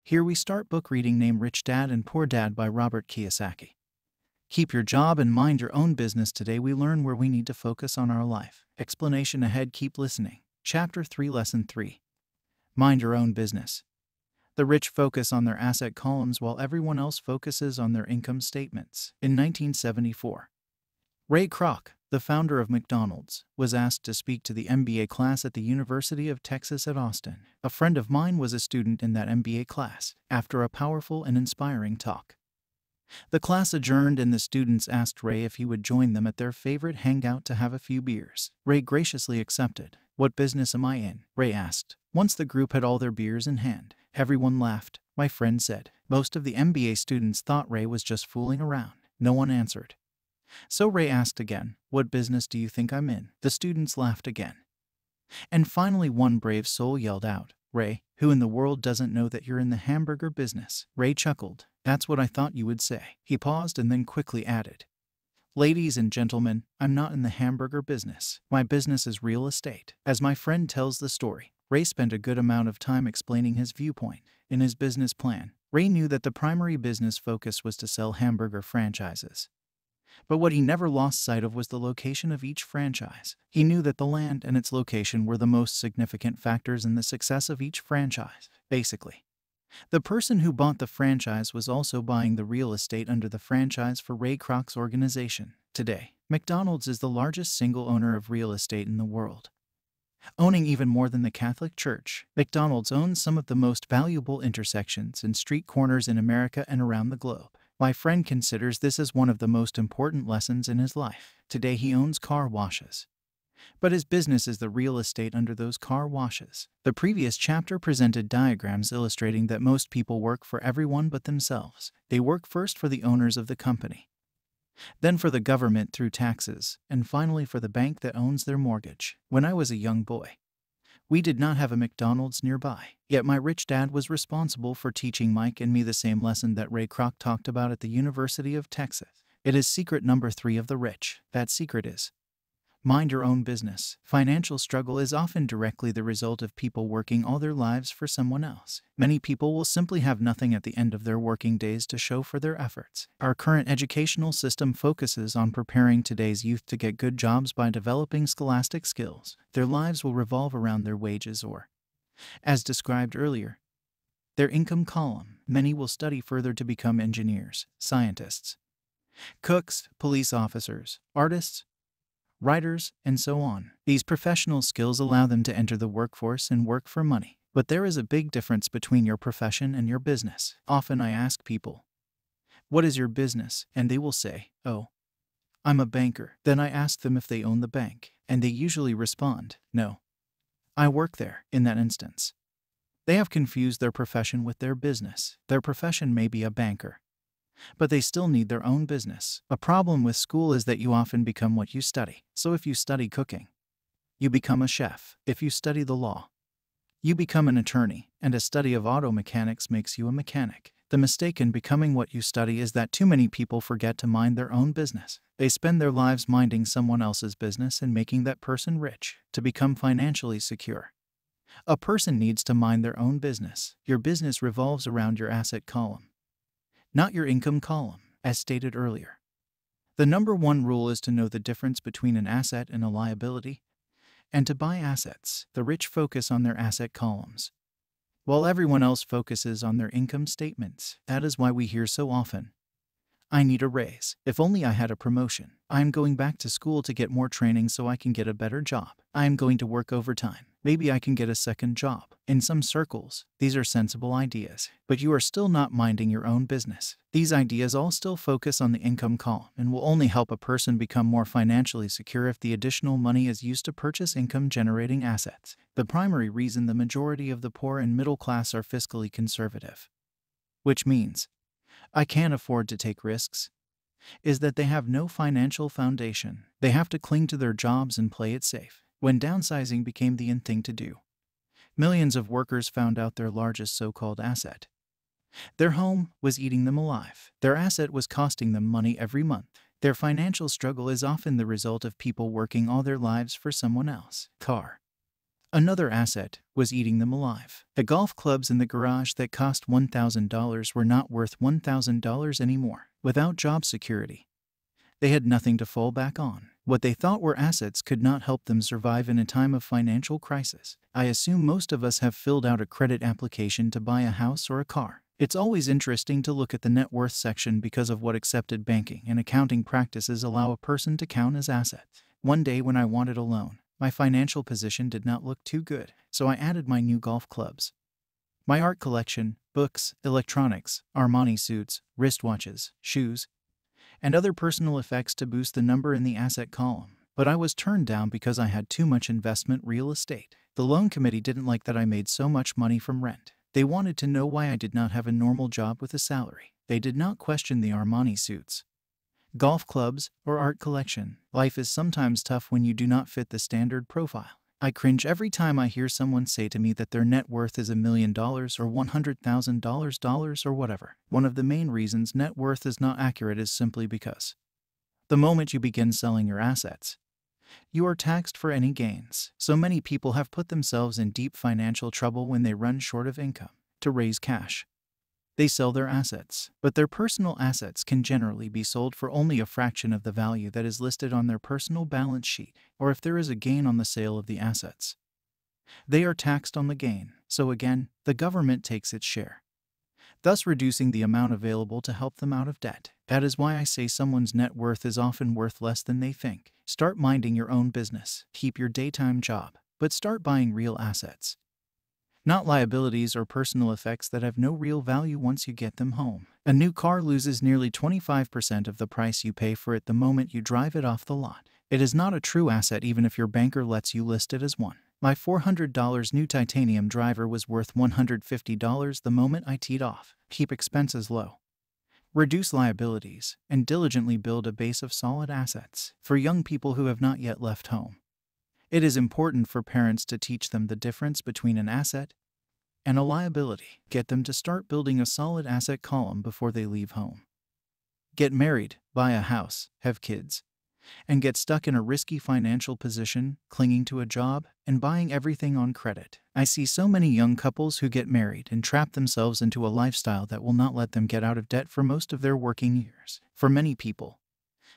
Here we start book reading named Rich Dad and Poor Dad by Robert Kiyosaki. Keep your job and mind your own business. Today we learn where we need to focus on our life. Explanation ahead. Keep listening. Chapter 3 Lesson 3. Mind your own business. The rich focus on their asset columns while everyone else focuses on their income statements. In 1974, Ray Kroc, the founder of McDonald's, was asked to speak to the MBA class at the University of Texas at Austin. A friend of mine was a student in that MBA class. After a powerful and inspiring talk, the class adjourned and the students asked Ray if he would join them at their favorite hangout to have a few beers. Ray graciously accepted. "What business am I in?" Ray asked. Once the group had all their beers in hand, everyone laughed. My friend said. Most of the MBA students thought Ray was just fooling around. No one answered. So Ray asked again, "What business do you think I'm in?" The students laughed again. And finally one brave soul yelled out, "Ray, who in the world doesn't know that you're in the hamburger business?" Ray chuckled. "That's what I thought you would say." He paused and then quickly added, "Ladies and gentlemen, I'm not in the hamburger business. My business is real estate." As my friend tells the story, Ray spent a good amount of time explaining his viewpoint. In his business plan, Ray knew that the primary business focus was to sell hamburger franchises. But what he never lost sight of was the location of each franchise. He knew that the land and its location were the most significant factors in the success of each franchise. Basically, the person who bought the franchise was also buying the real estate under the franchise for Ray Kroc's organization. Today, McDonald's is the largest single owner of real estate in the world. Owning even more than the Catholic Church, McDonald's owns some of the most valuable intersections and street corners in America and around the globe. My friend considers this as one of the most important lessons in his life. Today he owns car washes, but his business is the real estate under those car washes. The previous chapter presented diagrams illustrating that most people work for everyone but themselves. They work first for the owners of the company, then for the government through taxes, and finally for the bank that owns their mortgage. When I was a young boy, we did not have a McDonald's nearby, yet my rich dad was responsible for teaching Mike and me the same lesson that Ray Kroc talked about at the University of Texas. It is secret number 3 of the rich. That secret is, mind your own business. Financial struggle is often directly the result of people working all their lives for someone else. Many people will simply have nothing at the end of their working days to show for their efforts. Our current educational system focuses on preparing today's youth to get good jobs by developing scholastic skills. Their lives will revolve around their wages or, as described earlier, their income column. Many will study further to become engineers, scientists, cooks, police officers, artists, writers, and so on. These professional skills allow them to enter the workforce and work for money. But there is a big difference between your profession and your business. Often I ask people, "What is your business?" And they will say, "Oh, I'm a banker." Then I ask them if they own the bank, and they usually respond, "No, I work there." In that instance, they have confused their profession with their business. Their profession may be a banker, but they still need their own business. A problem with school is that you often become what you study. So if you study cooking, you become a chef. If you study the law, you become an attorney, and a study of auto mechanics makes you a mechanic. The mistake in becoming what you study is that too many people forget to mind their own business. They spend their lives minding someone else's business and making that person rich. To become financially secure, a person needs to mind their own business. Your business revolves around your asset column, not your income column, as stated earlier. The number 1 rule is to know the difference between an asset and a liability, and to buy assets. The rich focus on their asset columns, while everyone else focuses on their income statements. That is why we hear so often, "I need a raise. If only I had a promotion. I am going back to school to get more training so I can get a better job. I am going to work overtime. Maybe I can get a second job." In some circles, these are sensible ideas, but you are still not minding your own business. These ideas all still focus on the income column and will only help a person become more financially secure if the additional money is used to purchase income-generating assets. The primary reason the majority of the poor and middle class are fiscally conservative, which means I can't afford to take risks, is that they have no financial foundation. They have to cling to their jobs and play it safe. When downsizing became the in thing to do, millions of workers found out their largest so-called asset, their home, was eating them alive. Their asset was costing them money every month. Their financial struggle is often the result of people working all their lives for someone else. Another asset was eating them alive. The golf clubs in the garage that cost $1,000 were not worth $1,000 anymore. Without job security, they had nothing to fall back on. What they thought were assets could not help them survive in a time of financial crisis. I assume most of us have filled out a credit application to buy a house or a car. It's always interesting to look at the net worth section because of what accepted banking and accounting practices allow a person to count as assets. One day when I wanted a loan, my financial position did not look too good, so I added my new golf clubs, my art collection, books, electronics, Armani suits, wristwatches, shoes, and other personal effects to boost the number in the asset column. But I was turned down because I had too much investment real estate. The loan committee didn't like that I made so much money from rent. They wanted to know why I did not have a normal job with a salary. They did not question the Armani suits, golf clubs, or art collection. Life is sometimes tough when you do not fit the standard profile. I cringe every time I hear someone say to me that their net worth is $1 million or $100,000 or whatever. One of the main reasons net worth is not accurate is simply because the moment you begin selling your assets, you are taxed for any gains. So many people have put themselves in deep financial trouble when they run short of income. To raise cash, they sell their assets, but their personal assets can generally be sold for only a fraction of the value that is listed on their personal balance sheet, or if there is a gain on the sale of the assets, they are taxed on the gain. So again, the government takes its share, thus reducing the amount available to help them out of debt. That is why I say someone's net worth is often worth less than they think. Start minding your own business. Keep your daytime job, but start buying real assets, not liabilities or personal effects that have no real value once you get them home. A new car loses nearly 25% of the price you pay for it the moment you drive it off the lot. It is not a true asset even if your banker lets you list it as one. My $400 new titanium driver was worth $150 the moment I teed off. Keep expenses low, reduce liabilities, and diligently build a base of solid assets. For young people who have not yet left home, it is important for parents to teach them the difference between an asset and a liability. Get them to start building a solid asset column before they leave home. Get married, buy a house, have kids, and get stuck in a risky financial position, clinging to a job, and buying everything on credit. I see so many young couples who get married and trap themselves into a lifestyle that will not let them get out of debt for most of their working years. For many people,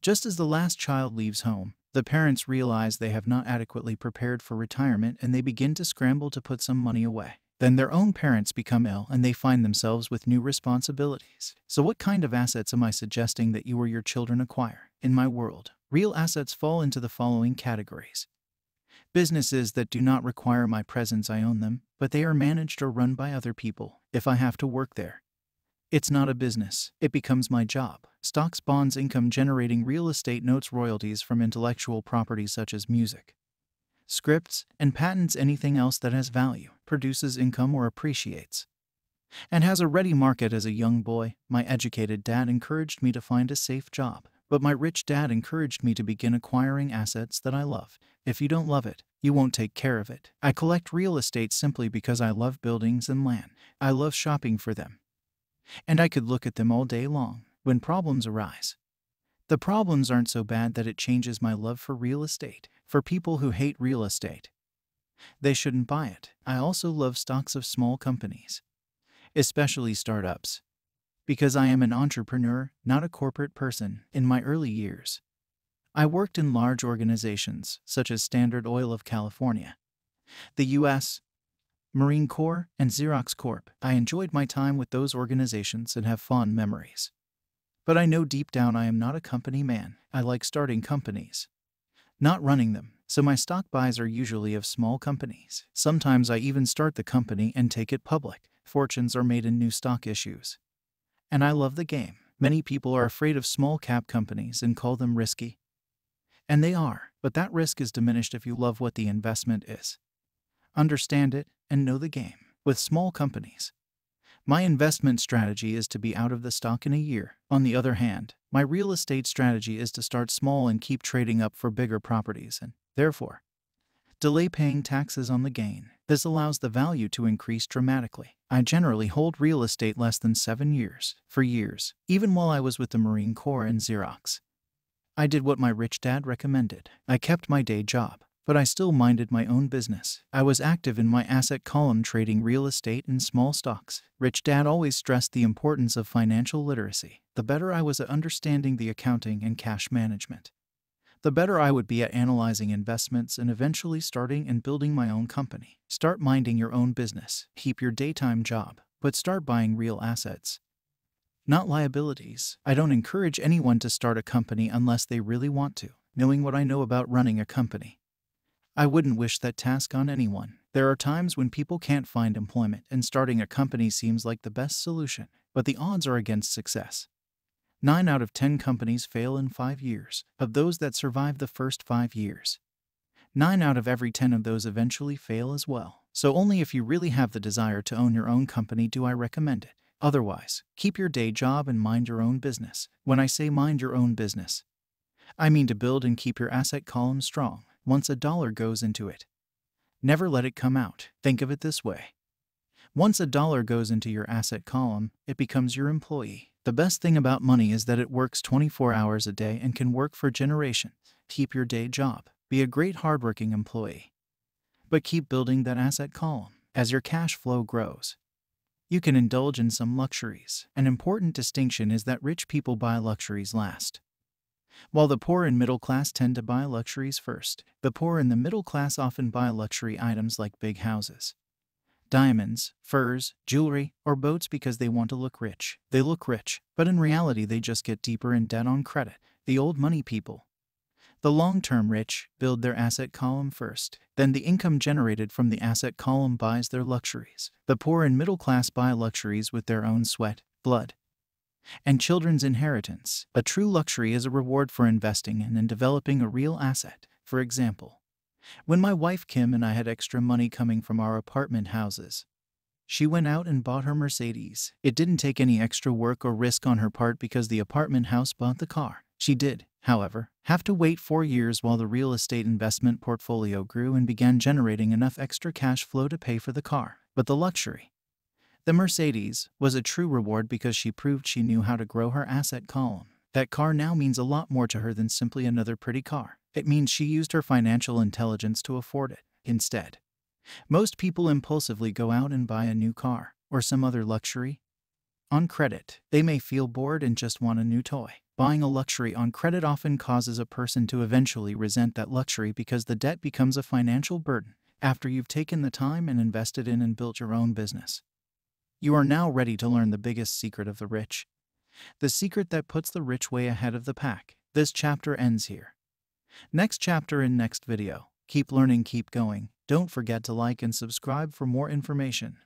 just as the last child leaves home, the parents realize they have not adequately prepared for retirement and they begin to scramble to put some money away. Then their own parents become ill and they find themselves with new responsibilities. So what kind of assets am I suggesting that you or your children acquire? In my world, real assets fall into the following categories. Businesses that do not require my presence, I own them, but they are managed or run by other people. If I have to work there, it's not a business, it becomes my job. Stocks, bonds, income-generating real estate, notes, royalties from intellectual property such as music, scripts, and patents. Anything else that has value, produces income or appreciates, and has a ready market. As a young boy, my educated dad encouraged me to find a safe job, but my rich dad encouraged me to begin acquiring assets that I loved. If you don't love it, you won't take care of it. I collect real estate simply because I love buildings and land. I love shopping for them, and I could look at them all day long. When problems arise, the problems aren't so bad that it changes my love for real estate. For people who hate real estate, they shouldn't buy it. I also love stocks of small companies, especially startups, because I am an entrepreneur, not a corporate person. In my early years, I worked in large organizations such as Standard Oil of California, the U.S. Marine Corps, and Xerox Corp. I enjoyed my time with those organizations and have fond memories. But I know deep down I am not a company man. I like starting companies, not running them. So my stock buys are usually of small companies. Sometimes I even start the company and take it public. Fortunes are made in new stock issues, and I love the game. Many people are afraid of small cap companies and call them risky, and they are, but that risk is diminished if you love what the investment is, understand it, and know the game. With small companies, my investment strategy is to be out of the stock in a year. On the other hand, my real estate strategy is to start small and keep trading up for bigger properties and, therefore, delay paying taxes on the gain. This allows the value to increase dramatically. I generally hold real estate less than 7 years. For years, even while I was with the Marine Corps and Xerox, I did what my rich dad recommended. I kept my day job, but I still minded my own business. I was active in my asset column trading real estate and small stocks. Rich Dad always stressed the importance of financial literacy. The better I was at understanding the accounting and cash management, the better I would be at analyzing investments and eventually starting and building my own company. Start minding your own business. Keep your daytime job, but start buying real assets, not liabilities. I don't encourage anyone to start a company unless they really want to. Knowing what I know about running a company, I wouldn't wish that task on anyone. There are times when people can't find employment and starting a company seems like the best solution, but the odds are against success. 9 out of 10 companies fail in 5 years. Of those that survive the first 5 years, 9 out of every 10 of those eventually fail as well. So only if you really have the desire to own your own company do I recommend it. Otherwise, keep your day job and mind your own business. When I say mind your own business, I mean to build and keep your asset column strong. Once a dollar goes into it, never let it come out. Think of it this way. Once a dollar goes into your asset column, it becomes your employee. The best thing about money is that it works 24 hours a day and can work for generations. Keep your day job. Be a great hardworking employee, but keep building that asset column. As your cash flow grows, you can indulge in some luxuries. An important distinction is that rich people buy luxuries last, while the poor and middle class tend to buy luxuries first. The poor and the middle class often buy luxury items like big houses, diamonds, furs, jewelry, or boats because they want to look rich. They look rich, but in reality they just get deeper in debt on credit. The old money people, the long-term rich, build their asset column first. Then the income generated from the asset column buys their luxuries. The poor and middle class buy luxuries with their own sweat, blood, and children's inheritance. A true luxury is a reward for investing in and developing a real asset. For example, when my wife Kim and I had extra money coming from our apartment houses, she went out and bought her Mercedes. It didn't take any extra work or risk on her part because the apartment house bought the car. She did, however, have to wait 4 years while the real estate investment portfolio grew and began generating enough extra cash flow to pay for the car. But the luxury, the Mercedes, was a true reward because she proved she knew how to grow her asset column. That car now means a lot more to her than simply another pretty car. It means she used her financial intelligence to afford it. Instead, most people impulsively go out and buy a new car or some other luxury on credit. They may feel bored and just want a new toy. Buying a luxury on credit often causes a person to eventually resent that luxury because the debt becomes a financial burden. After you've taken the time and invested in and built your own business, you are now ready to learn the biggest secret of the rich, the secret that puts the rich way ahead of the pack. This chapter ends here. Next chapter in next video. Keep learning, keep going. Don't forget to like and subscribe for more information.